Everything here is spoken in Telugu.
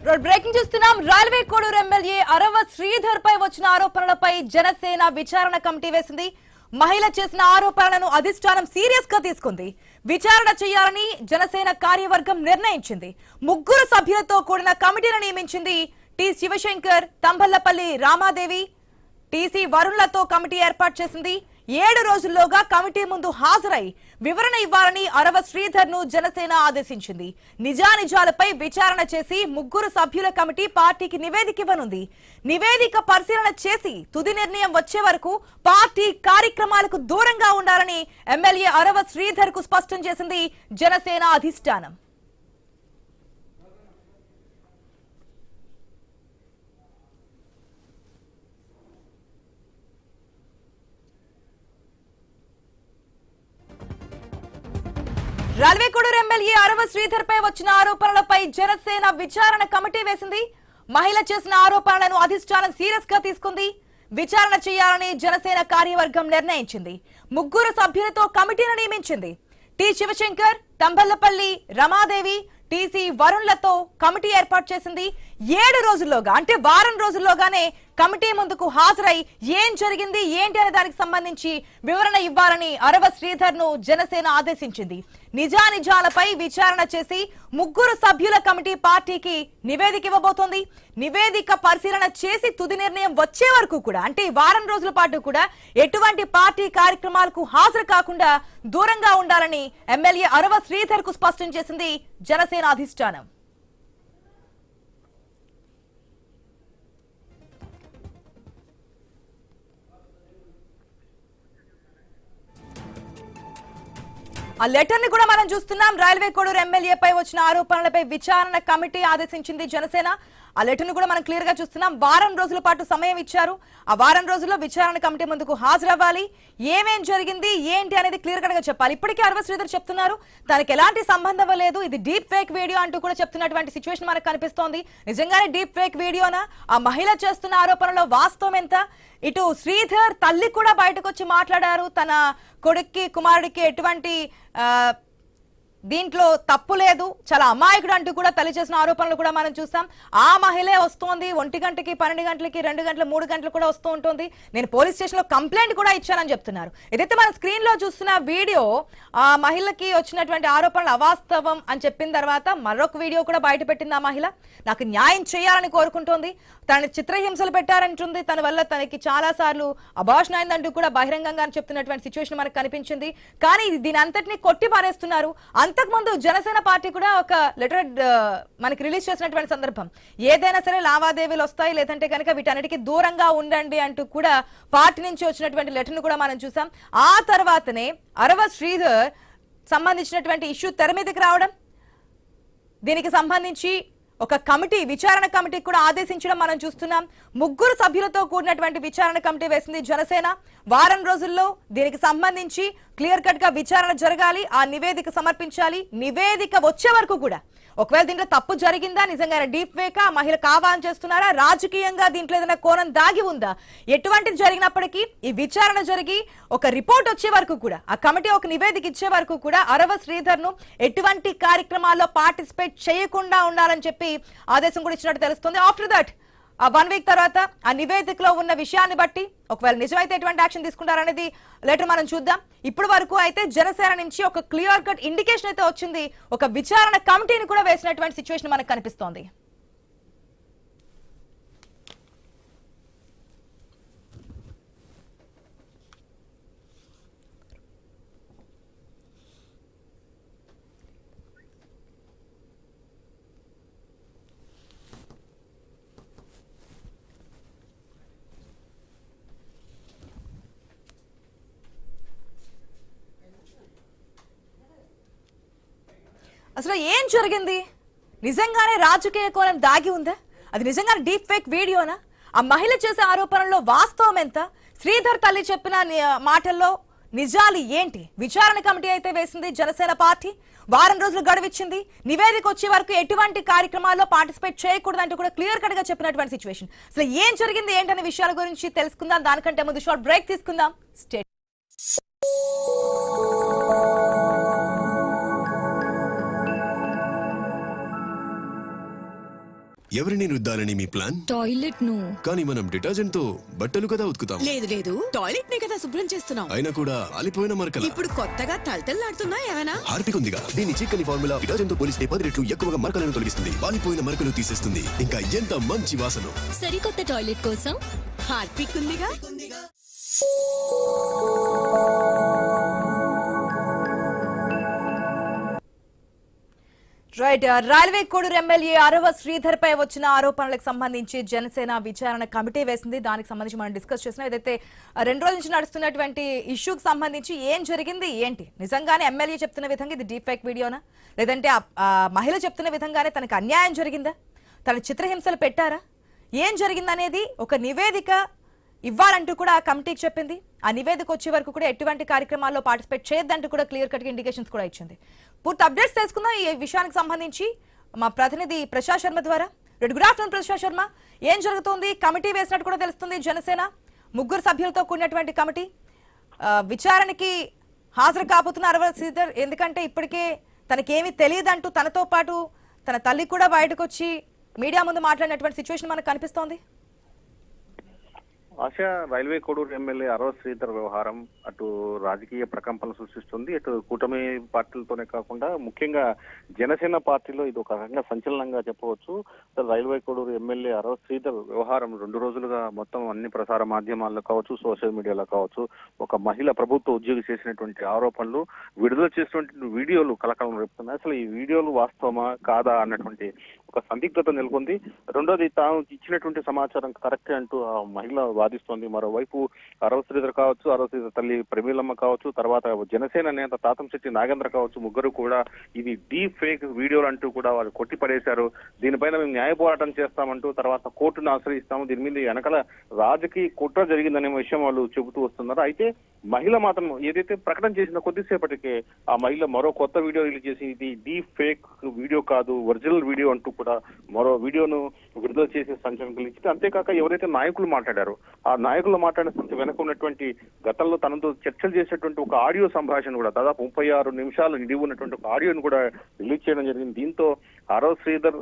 బ్రేకింగ్ చూస్తున్నాం. రైల్వే కోడూరు ఎమ్మెల్యే అరవ శ్రీధర్ పై వచ్చిన ఆరోపణలపై జనసేన విచారణ కమిటీ వేసింది. మహిళ చేసిన ఆరోపణలను అధిష్టానం సీరియస్ గా తీసుకుంది. విచారణ చేయాలని జనసేన కార్యవర్గం నిర్ణయించింది. 3 సభ్యులతో కూడిన కమిటీని నియమించింది. టి శివశంకర్, తంబళ్లపల్లి రామాదేవి, టీసీ వరుణ్లతో కమిటీ ఏర్పాటు చేసింది. 7 రోజుల్లోగా కమిటీ ముందు హాజరై వివరణ ఇవ్వాలని అరవ శ్రీధర్ ను జనసేన ఆదేశించింది. నిజానిజాలపై విచారణ చేసి 3 సభ్యుల కమిటీ పార్టీకి నివేదిక ఇవ్వనుంది. నివేదిక పరిశీలన చేసి తుది నిర్ణయం వచ్చే వరకు పార్టీ కార్యక్రమాలకు దూరంగా ఉండాలని ఎమ్మెల్యే అరవ శ్రీధర్ కు స్పష్టం చేసింది జనసేన అధిష్టానం. రైల్వే కోడూరు ఎమ్మెల్యే అరవ శ్రీధర్ పై వచ్చిన ఆరోపణలపై జనసేన విచారణ కమిటీ వేసింది. మహిళ చేసిన ఆరోపణలను అధిష్టానం సీరియస్ గా తీసుకుంది. విచారణ చేయాలని జనసేన కార్యవర్గం నిర్ణయించింది. 3 సభ్యులతో కమిటీని నియమించింది. టి శివశంకర్, తంబళ్లపల్లి రమాదేవి, టీసీ వరుణ్లతో కమిటీ ఏర్పాటు చేసింది. 7 రోజుల్లోగా అంటే వారం రోజుల్లోగానే కమిటీ ముందుకు హాజరై ఏం జరిగింది ఏంటి అనే దానికి సంబంధించి వివరణ ఇవ్వాలని అరవ శ్రీధర్ ను జనసేన ఆదేశించింది. నిజానిజాలపై విచారణ చేసి 3 సభ్యుల కమిటీ పార్టీకి నివేదిక ఇవ్వబోతోంది. నివేదిక పరిశీలన చేసి తుది నిర్ణయం వచ్చే వరకు కూడా అంటే వారం రోజుల పాటు కూడా ఎటువంటి పార్టీ కార్యక్రమాలకు హాజరు కాకుండా దూరంగా ఉండాలని ఎమ్మెల్యే అరవ శ్రీధర్ కు స్పష్టం చేసింది జనసేన అధిష్టానం. ఆ లెటర్ ని కూడా మనం చూస్తున్నాం. రైల్వే కోడూరు ఎమ్మెల్యేపై వచ్చిన ఆరోపణలపై విచారణ కమిటీ ఆదేశించింది జనసేన. ఆ లెటర్ ని కూడా మనం క్లియర్ గా చూస్తున్నాం. వారం రోజుల పాటు సమయం ఇచ్చారు. ఆ వారం రోజుల్లో విచారణ కమిటీ ముందుకు హాజరవ్వాలి. ఏమేం జరిగింది ఏంటి అనేది క్లియర్ గా చెప్పాలి. ఇప్పటికే అరవ శ్రీధర్ చెప్తున్నారు తనకి ఎలాంటి సంబంధం లేదు, ఇది డీప్ ఫేక్ వీడియో అంటూ కూడా చెప్తున్నటువంటి సిచ్యువేషన్ మనకు కనిపిస్తోంది. నిజంగానే డీప్ ఫేక్ వీడియోనా? ఆ మహిళ చేస్తున్న ఆరోపణలో వాస్తవం ఎంత? ఇటు శ్రీధర్ తల్లి కూడా బయటకు వచ్చి మాట్లాడారు. తన కొడుక్కి కుమారుడికి ఎటువంటి దీంట్లో తప్పు లేదు, చాలా అమాయకుడు అంటూ కూడా తల్లి చేసిన ఆరోపణలు కూడా మనం చూసాం. ఆ మహిళే వస్తోంది 1 గంటకి, 12 గంటలకి, 2 గంటలు, 3 గంటలు కూడా వస్తూ ఉంటుంది. నేను పోలీస్ స్టేషన్ లో కంప్లైంట్ కూడా ఇచ్చానని చెప్తున్నారు. ఏదైతే మన స్క్రీన్ లో చూస్తున్న వీడియో ఆ మహిళకి వచ్చినటువంటి ఆరోపణలు అవాస్తవం అని చెప్పిన తర్వాత మరొక వీడియో కూడా బయట పెట్టింది. ఆ మహిళ నాకు న్యాయం చేయాలని కోరుకుంటోంది. తన చిత్రహింసలు పెట్టారంటుంది. తన వల్ల తనకి చాలా సార్లు అబార్షన్ అయిందంటూ కూడా బహిరంగంగా చెప్తున్నటువంటి సిచ్యువేషన్ మనకు కనిపించింది. కానీ దీని అంతటిని కొట్టి పారేస్తున్నారు. అంతకుముందు జనసేన పార్టీ కూడా ఒక లెటర్ మనకి రిలీజ్ చేసినటువంటి సందర్భం, ఏదైనా సరే లావాదేవీలు వస్తాయి లేదంటే కనుక వీటన్నిటికీ దూరంగా ఉండండి అంటూ కూడా పార్టీ నుంచి వచ్చినటువంటి లెటర్ ను కూడా మనం చూసాం. ఆ తర్వాతనే అరవ శ్రీధర్ సంబంధించినటువంటి ఇష్యూ తెర మీదకి రావడం, దీనికి సంబంధించి ఒక కమిటీ విచారణ కమిటీ కూడా ఆదేశించడం మనం చూస్తున్నాం. 3 సభ్యులతో కూడినటువంటి విచారణ కమిటీ వేసింది జనసేన. వారం రోజుల్లో దీనికి సంబంధించి క్లియర్ కట్ గా విచారణ జరగాలి. ఆ నివేదిక సమర్పించాలి. నివేదిక వచ్చే వరకు కూడా ఒకవేళ దీంట్లో తప్పు జరిగిందా, నిజంగా డీప్ ఫేకా, మహిళ కావాలని చేస్తున్నారా, రాజకీయంగా దీంట్లో ఏదైనా కోణం దాగి ఉందా, ఎటువంటిది జరిగినప్పటికీ ఈ విచారణ జరిగి ఒక రిపోర్ట్ వచ్చే వరకు కూడా ఆ కమిటీ ఒక నివేదిక ఇచ్చే వరకు కూడా అరవ శ్రీధర్ ను ఎటువంటి కార్యక్రమాల్లో పార్టిసిపేట్ చేయకుండా ఉండాలని చెప్పి ఆదేశం కూడా ఇచ్చినట్టు తెలుస్తుంది. ఆఫ్టర్ దట్ ఆ 1 వీక్ తర్వాత ఆ నివేదికలో ఉన్న విషయాన్ని బట్టి ఒకవేళ నిజమైతే ఎటువంటి యాక్షన్ తీసుకుంటారనేది లెటర్ మనం చూద్దాం. ఇప్పటి వరకు అయితే జనసేన నుంచి ఒక క్లియర్ కట్ ఇండికేషన్ అయితే వచ్చింది. ఒక విచారణ కమిటీని కూడా వేసినటువంటి సిచ్యువేషన్ మనకు కనిపిస్తోంది. అసలు ఏం జరిగింది? నిజంగానే రాజకీయ కోణం దాగి ఉందా? అది నిజంగానే డీప్ ఫేక్ వీడియోనా? ఆ మహిళ చేసే ఆరోపణల్లో వాస్తవం ఎంత? శ్రీధర్ తల్లి చెప్పిన మాటల్లో నిజాలు ఏంటి? విచారణ కమిటీ అయితే వేసింది జనసేన పార్టీ. వారం రోజులు గడువిచ్చింది. నివేదిక వచ్చే వరకు ఎటువంటి కార్యక్రమాల్లో పార్టిసిపేట్ చేయకూడదంటూ కూడా క్లియర్ కట్ గా చెప్పినటువంటి సిచ్యువేషన్. అసలు ఏం జరిగింది ఏంటనే విషయాల గురించి తెలుసుకుందాం. దానికంటే ముందు షార్ట్ బ్రేక్ తీసుకుందాం. స్టే ఎవరిని రుద్దాలని మీ ప్లాన్? టాయిలెట్ ను. కానీ మనం డిటర్జెంట్ తో బట్టలు కదా ఉతుకుతాం. లేదు లేదు, టాయిలెట్ నే కదా శుభ్రం చేస్తున్నాం. అయినా కూడా అలిపోయిన మరకల. ఇప్పుడు కొత్తగా తలతల్లాడుతున్నా ఏమైనా? హార్పిక్ ఉందిగా, దీని చిక్కని ఫార్ములా డిటర్జెంట్ తో పోలిస్తే 10 రెట్లు ఎక్కువగా మరకలను తొలగిస్తుంది, వాలిపోయిన మరకలు తీసేస్తుంది. ఇంకా ఎంత మంచి వాసన. సరికొత్త టాయిలెట్ కోసం హార్పిక్ ఉందిగా. రైట్. రైల్వే కోడూరు ఎమ్మెల్యే అరవ శ్రీధర్ పై వచ్చిన ఆరోపణలకు సంబంధించి జనసేన విచారణ కమిటీ వేసింది. దానికి సంబంధించి మనం డిస్కస్ చేసినాం. ఏదైతే 2 రోజుల నుంచి నడుస్తున్నటువంటి ఇష్యూకి సంబంధించి ఏం జరిగింది ఏంటి, నిజంగానే ఎమ్మెల్యే చెప్తున్న విధంగా ఇది డీప్ ఫేక్ వీడియోనా, లేదంటే ఆ మహిళ చెప్తున్న విధంగానే తనకు అన్యాయం జరిగిందా, తన చిత్రహింసలు పెట్టారా, ఏం జరిగిందనేది ఒక నివేదిక ఇవ్వాలంటూ కూడా ఆ కమిటీకి చెప్పింది. ఆ నివేదిక వచ్చే వరకు కూడా ఎటువంటి కార్యక్రమాల్లో పార్టిసిపేట్ చేయొద్దంటూ కూడా క్లియర్ కట్ ఇండికేషన్స్ కూడా ఇచ్చింది. పూర్తి అప్డేట్స్ తెలుసుకుందాం ఈ విషయానికి సంబంధించి మా ప్రతినిధి ప్రశాంత్ శర్మ ద్వారా. గుడ్ ఆఫ్టర్నూన్ ప్రశాంత్ శర్మ, ఏం జరుగుతోంది? కమిటీ వేసినట్టు కూడా తెలుస్తుంది. జనసేన 3 సభ్యులతో కూడినటువంటి కమిటీ విచారణకి హాజరు కాబోతున్న అరవ శ్రీధర్, ఎందుకంటే ఇప్పటికే తనకేమీ తెలియదంటూ తనతో పాటు తన తల్లి కూడా బయటకు వచ్చి మీడియా ముందు మాట్లాడినటువంటి సిచ్యువేషన్ మనకు కనిపిస్తోంది. ఆశా, రైల్వే కోడూరు ఎమ్మెల్యే అరవ శ్రీధర్ వ్యవహారం అటు రాజకీయ ప్రకంపనలు సృష్టిస్తుంది. ఇటు కూటమి పార్టీలతోనే కాకుండా ముఖ్యంగా జనసేన పార్టీలో ఇది ఒక రకంగా సంచలనంగా చెప్పవచ్చు. రైల్వే కోడూరు ఎమ్మెల్యే అరవ శ్రీధర్ వ్యవహారం 2 రోజులుగా మొత్తం అన్ని ప్రసార మాధ్యమాల్లో కావచ్చు, సోషల్ మీడియాలో కావచ్చు, ఒక మహిళ ప్రభుత్వ ఉద్యోగి చేసినటువంటి ఆరోపణలు, విడుదల చేసినటువంటి వీడియోలు కలకలం రేపుతున్నాయి. అసలు ఈ వీడియోలు వాస్తవమా కాదా అన్నటువంటి ఒక సందిగ్ధత నెలకొంది. రెండోది, తాను ఇచ్చినటువంటి సమాచారం కరెక్టే అంటూ ఆ మహిళ వాదిస్తోంది. మరోవైపు అరవ శ్రీధర్ కావచ్చు, అరవ శ్రీధర్ తల్లి ప్రమీలమ్మ కావచ్చు, తర్వాత జనసేన నేత తాతంశెట్టి నాగేంద్ర కావచ్చు, ముగ్గురు కూడా ఇది డీప్ ఫేక్ వీడియోలు అంటూ కూడా వాళ్ళు కొట్టిపడేశారు. దీనిపైన మేము న్యాయ పోరాటం చేస్తామంటూ తర్వాత కోర్టును ఆశ్రయిస్తాము, దీని మీద వెనకాల రాజకీయ కుట్ర జరిగిందనే విషయం వాళ్ళు చెబుతూ వస్తున్నారు. అయితే మహిళ మాత్రం ఏదైతే ప్రకటన చేసిన కొద్దిసేపటికే ఆ మహిళ మరో కొత్త వీడియో రిలీజ్ చేసి ఇది డీప్ ఫేక్ వీడియో కాదు, ఒరిజినల్ వీడియో అంటూ కూడా మరో వీడియోను విడుదల చేసే సంచలనం కలిగించింది. అంతేకాక ఎవరైతే నాయకులు మాట్లాడారో ఆ నాయకులు మాట్లాడిన వెనక ఉన్నటువంటి గతంలో తనతో చర్చలు చేసేటువంటి ఒక ఆడియో సంభాషణ కూడా దాదాపు 36 నిమిషాలు నిడివి ఉన్నటువంటి ఒక ఆడియోను కూడా రిలీజ్ చేయడం జరిగింది. దీంతో అరవ శ్రీధర్